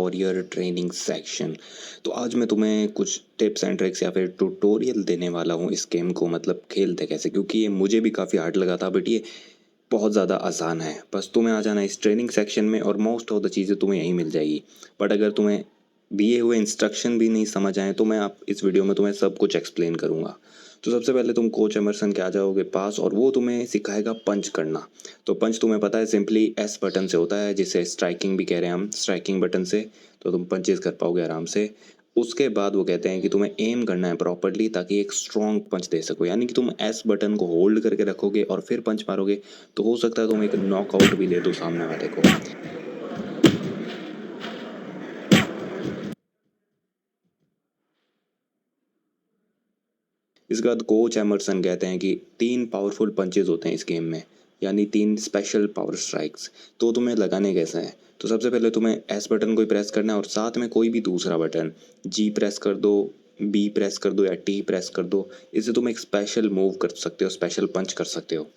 Warrior training section. तो आज मैं तुम्हें कुछ टिप्स एंड ट्रिक्स या फिर ट्यूटोरियल देने वाला हूँ इस गेम को, मतलब खेलते कैसे, क्योंकि ये मुझे भी काफ़ी हार्ड लगा था, बट ये बहुत ज़्यादा आसान है। बस तुम्हें आ जाना इस ट्रेनिंग सेक्शन में और मोस्ट ऑफ द चीज़ें तुम्हें यहीं मिल जाएगी। बट अगर तुम्हें दिए हुए इंस्ट्रक्शन भी नहीं समझ आए तो मैं आप इस वीडियो में तुम्हें सब कुछ एक्सप्लेन करूँगा। तो सबसे पहले तुम कोच एमरसन के आ जाओगे पास और वो तुम्हें सिखाएगा पंच करना। तो पंच तुम्हें पता है सिंपली एस बटन से होता है, जिसे स्ट्राइकिंग भी कह रहे हैं हम, स्ट्राइकिंग बटन से तो तुम पंचेस कर पाओगे आराम से। उसके बाद वो कहते हैं कि तुम्हें एम करना है प्रॉपरली ताकि एक स्ट्रॉन्ग पंच दे सको, यानी कि तुम एस बटन को होल्ड करके रखोगे और फिर पंच मारोगे तो हो सकता है तुम एक नॉकआउट भी ले दो सामने वाले को। इसके बाद कोच एमरसन कहते हैं कि 3 पावरफुल पंचेज होते हैं इस गेम में, यानी 3 स्पेशल पावर स्ट्राइक्स। तो तुम्हें लगाने कैसे हैं? तो सबसे पहले तुम्हें एस बटन को ही प्रेस करना है और साथ में कोई भी दूसरा बटन, जी प्रेस कर दो, बी प्रेस कर दो या टी प्रेस कर दो। इससे तुम एक स्पेशल मूव कर सकते हो, स्पेशल पंच कर सकते हो।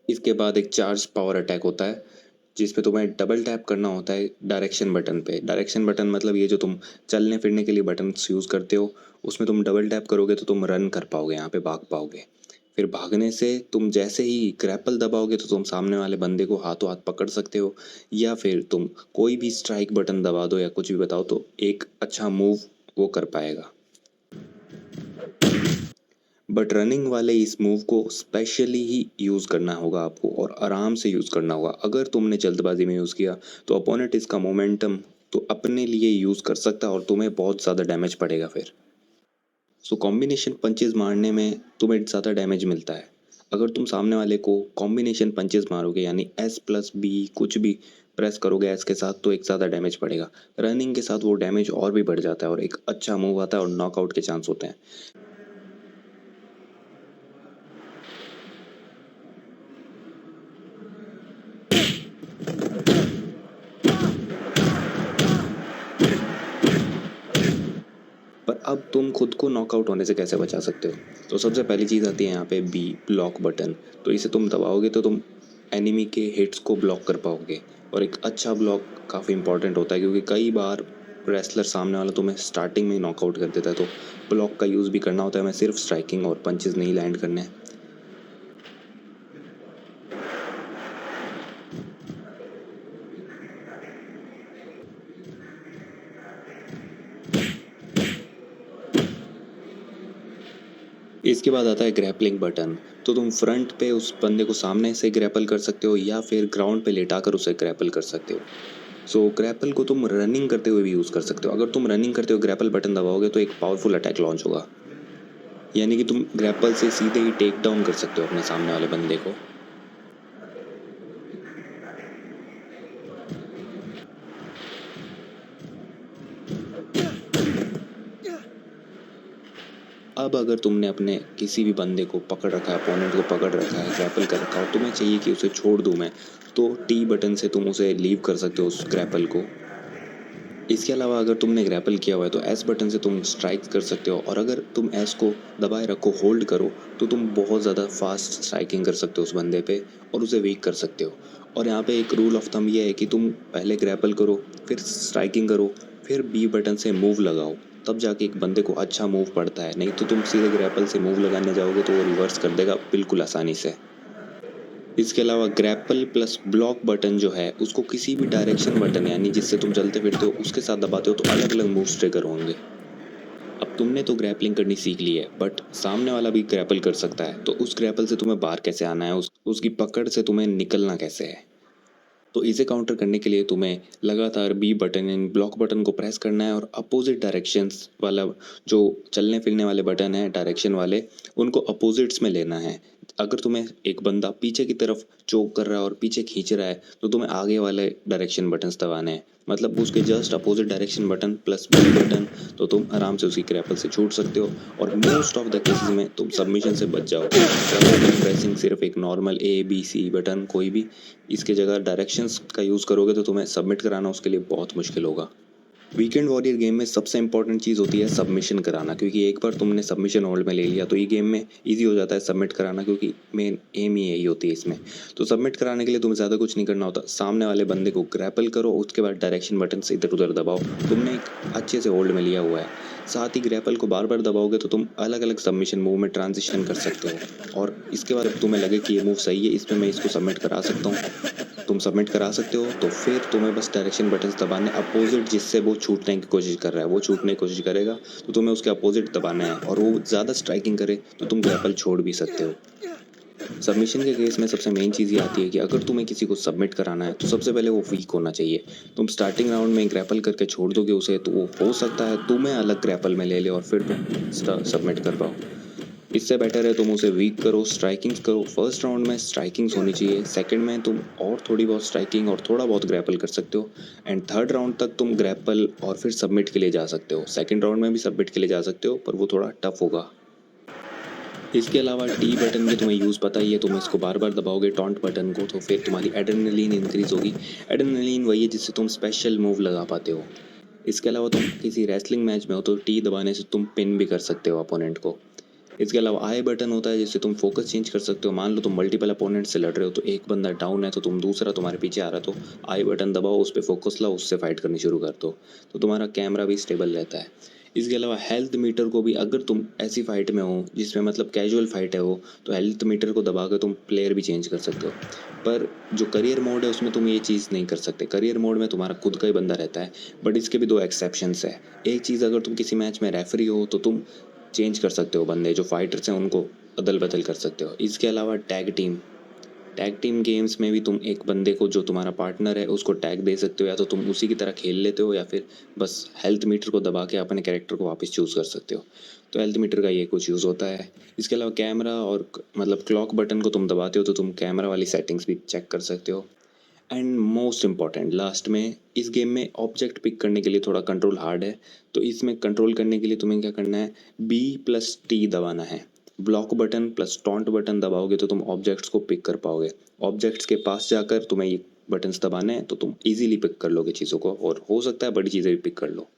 इसके बाद एक चार्ज पावर अटैक होता है जिस पे तुम्हें डबल टैप करना होता है डायरेक्शन बटन पे। डायरेक्शन बटन मतलब ये जो तुम चलने फिरने के लिए बटन्स यूज़ करते हो, उसमें तुम डबल टैप करोगे तो तुम रन कर पाओगे, यहाँ पे भाग पाओगे। फिर भागने से तुम जैसे ही ग्रैपल दबाओगे तो तुम सामने वाले बंदे को हाथों हाथ पकड़ सकते हो, या फिर तुम कोई भी स्ट्राइक बटन दबा दो या कुछ भी बताओ तो एक अच्छा मूव वो कर पाएगा। बट रनिंग वाले इस मूव को स्पेशली ही यूज़ करना होगा आपको और आराम से यूज़ करना होगा। अगर तुमने जल्दबाजी में यूज़ किया तो अपोनेंट इसका मोमेंटम तो अपने लिए यूज़ कर सकता है और तुम्हें बहुत ज़्यादा डैमेज पड़ेगा फिर। सो कॉम्बिनेशन पंचेस मारने में तुम्हें ज़्यादा डैमेज मिलता है। अगर तुम सामने वाले को कॉम्बिनेशन पंचेस मारोगे यानी एस प्लस बी कुछ भी प्रेस करोगे एस के साथ तो एक ज़्यादा डैमेज पड़ेगा। रनिंग के साथ वो डैमेज और भी बढ़ जाता है और एक अच्छा मूव आता है और नॉकआउट के चांस होते हैं। पर अब तुम खुद को नॉकआउट होने से कैसे बचा सकते हो? तो सबसे पहली चीज़ आती है यहाँ पे बी, ब्लॉक बटन। तो इसे तुम दबाओगे तो तुम एनिमी के हिट्स को ब्लॉक कर पाओगे और एक अच्छा ब्लॉक काफ़ी इंपॉर्टेंट होता है क्योंकि कई बार रेसलर सामने वाला तुम्हें स्टार्टिंग में ही नॉकआउट कर देता है, तो ब्लॉक का यूज़ भी करना होता है। हमें सिर्फ स्ट्राइकिंग और पंचेस नहीं लैंड करने हैं। इसके बाद आता है ग्रैपलिंग बटन। तो तुम फ्रंट पे उस बंदे को सामने से ग्रैपल कर सकते हो या फिर ग्राउंड पे लेटाकर उसे ग्रैपल कर सकते हो। सो ग्रैपल को तुम रनिंग करते हुए भी यूज़ कर सकते हो। अगर तुम रनिंग करते हो ग्रैपल बटन दबाओगे तो एक पावरफुल अटैक लॉन्च होगा, यानी कि तुम ग्रैपल से सीधे ही टेक डाउन कर सकते हो अपने सामने वाले बंदे को। अब अगर तुमने अपने किसी भी बंदे को पकड़ रखा है, अपोनेंट को पकड़ रखा है, ग्रैपल कर रखा है और तुम्हें चाहिए कि उसे छोड़ दूं मैं, तो टी बटन से तुम उसे लीव कर सकते हो उस ग्रैपल को। इसके अलावा अगर तुमने ग्रैपल किया हुआ है तो एस बटन से तुम स्ट्राइक कर सकते हो और अगर तुम एस को दबाए रखो, होल्ड करो, तो तुम बहुत ज़्यादा फास्ट स्ट्राइकिंग कर सकते हो उस बंदे पे और उसे वीक कर सकते हो। और यहाँ पे एक रूल ऑफ थंब ये है कि तुम पहले ग्रैपल करो, फिर स्ट्राइकिंग करो, फिर बी बटन से मूव लगाओ, तब जाके एक बंदे को अच्छा मूव पड़ता है। नहीं तो तुम सीधे ग्रैपल से मूव लगाने जाओगे तो वो रिवर्स कर देगा बिल्कुल आसानी से। इसके अलावा ग्रैपल प्लस ब्लॉक बटन जो है उसको किसी भी डायरेक्शन बटन यानी जिससे तुम चलते फिरते हो उसके साथ दबाते हो तो अलग अलग मूव्स ट्रिगर होंगे। अब तुमने तो ग्रैपलिंग करनी सीख ली है, बट सामने वाला भी ग्रैपल कर सकता है, तो उस ग्रैपल से तुम्हें बाहर कैसे आना है, उसकी पकड़ से तुम्हें निकलना कैसे है। तो इसे काउंटर करने के लिए तुम्हें लगातार बी बटन यानी ब्लॉक बटन को प्रेस करना है और अपोजिट डायरेक्शंस वाला जो चलने फिरने वाले बटन है डायरेक्शन वाले, उनको अपोजिट्स में लेना है। अगर तुम्हें एक बंदा पीछे की तरफ चोक कर रहा है और पीछे खींच रहा है तो तुम्हें आगे वाले डायरेक्शन बटन्स दबाने हैं, मतलब उसके just opposite direction button plus B button, तो तुम आराम से उसकी ग्रैपल से छूट सकते हो और मोस्ट ऑफ द केसेस में तुम सबमिशन से बच जाओगे। प्रेसिंग सिर्फ एक normal A B C button कोई भी, इसके जगह डायरेक्शंस का यूज़ करोगे तो तुम्हें सबमिट कराना उसके लिए बहुत मुश्किल होगा। वीकेंड वॉरियर गेम में सबसे इंपॉर्टेंट चीज़ होती है सबमिशन कराना, क्योंकि एक बार तुमने सबमिशन होल्ड में ले लिया तो ये गेम में इजी हो जाता है सबमिट कराना, क्योंकि मेन एम ही यही होती है इसमें। तो सबमिट कराने के लिए तुम्हें ज़्यादा कुछ नहीं करना होता, सामने वाले बंदे को ग्रैपल करो, उसके बाद डायरेक्शन बटन से इधर उधर दबाओ। तुमने एक अच्छे से होल्ड में लिया हुआ है, साथ ही ग्रैपल को बार बार दबाओगे तो तुम अलग अलग सबमिशन मूव में ट्रांजिशन कर सकते हो, और इसके बाद तुम्हें लगे कि ये मूव सही है, इसमें मैं इसको सबमिट करा सकता हूँ, तुम सबमिट करा सकते हो। तो फिर तुम्हें बस डायरेक्शन बटन्स दबाने, अपोजिट जिससे वो छूटने की कोशिश कर रहा है वो छूटने की कोशिश करेगा तो तुम्हें उसके अपोजिट दबाना है, और वो ज़्यादा स्ट्राइकिंग करे तो तुम ग्रैपल छोड़ भी सकते हो। सबमिशन के केस में सबसे मेन चीज़ ये आती है कि अगर तुम्हें किसी को सबमिट कराना है तो सबसे पहले वो वीक होना चाहिए। तुम स्टार्टिंग राउंड में ग्रैपल करके छोड़ दोगे उसे तो वो हो सकता है तुम्हें अलग ग्रैपल में ले ले और फिर तुम सबमिट कर पाओ। इससे बेटर है तुम उसे वीक करो, स्ट्राइकिंग्स करो। फर्स्ट राउंड में स्ट्राइकिंग्स होनी चाहिए, सेकंड में तुम और थोड़ी बहुत स्ट्राइकिंग और थोड़ा बहुत ग्रैपल कर सकते हो, एंड थर्ड राउंड तक तुम ग्रैपल और फिर सबमिट के लिए जा सकते हो। सेकंड राउंड में भी सबमिट के लिए जा सकते हो, पर वो थोड़ा टफ होगा। इसके अलावा टी बटन के तुम्हें यूज़ पता ही है, तुम इसको बार बार दबाओगे टॉन्ट बटन को तो फिर तुम्हारी एड्रेनलिन इंक्रीज होगी। एड्रेनलिन वही है जिससे तुम स्पेशल मूव लगा पाते हो। इसके अलावा तुम किसी रेसलिंग मैच में हो तो टी दबाने से तुम पिन भी कर सकते हो अपोनेंट को। इसके अलावा आई बटन होता है जिससे तुम फोकस चेंज कर सकते हो। मान लो तुम मल्टीपल अपोनेंट से लड़ रहे हो तो एक बंदा डाउन है तो तुम दूसरा तुम्हारे पीछे आ रहा, तो आई बटन दबाओ, उस पर फोकस लाओ, उससे फाइट करनी शुरू कर दो, तो तुम्हारा कैमरा भी स्टेबल रहता है। इसके अलावा हेल्थ मीटर को भी, अगर तुम ऐसी फाइट में हो जिसमें मतलब कैजुअल फाइट है वो, तो हेल्थ मीटर को दबा कर तुम प्लेयर भी चेंज कर सकते हो। पर जो करियर मोड है उसमें तुम ये चीज़ नहीं कर सकते। करियर मोड में तुम्हारा खुद का ही बंदा रहता है, बट इसके भी दो एक्सेप्शंस है। एक चीज़, अगर तुम किसी मैच में रेफरी हो तो तुम चेंज कर सकते हो, बंदे जो फाइटर्स हैं उनको अदल बदल कर सकते हो। इसके अलावा टैग टीम गेम्स में भी तुम एक बंदे को, जो तुम्हारा पार्टनर है, उसको टैग दे सकते हो, या तो तुम उसी की तरह खेल लेते हो या फिर बस हेल्थ मीटर को दबा के अपने कैरेक्टर को वापस चूज़ कर सकते हो। तो हेल्थ मीटर का ये कुछ यूज़ होता है। इसके अलावा कैमरा और मतलब क्लॉक बटन को तुम दबाते हो तो तुम कैमरा वाली सेटिंग्स भी चेक कर सकते हो। एंड मोस्ट इम्पॉर्टेंट लास्ट में, इस गेम में ऑब्जेक्ट पिक करने के लिए थोड़ा कंट्रोल हार्ड है। तो इसमें कंट्रोल करने के लिए तुम्हें क्या करना है, B+T दबाना है। ब्लॉक बटन प्लस टॉन्ट बटन दबाओगे तो तुम ऑब्जेक्ट्स को पिक कर पाओगे। ऑब्जेक्ट्स के पास जाकर तुम्हें ये बटन्स दबाने हैं तो तुम इजीली पिक कर लोगे चीज़ों को, और हो सकता है बड़ी चीज़ें भी पिक कर लो।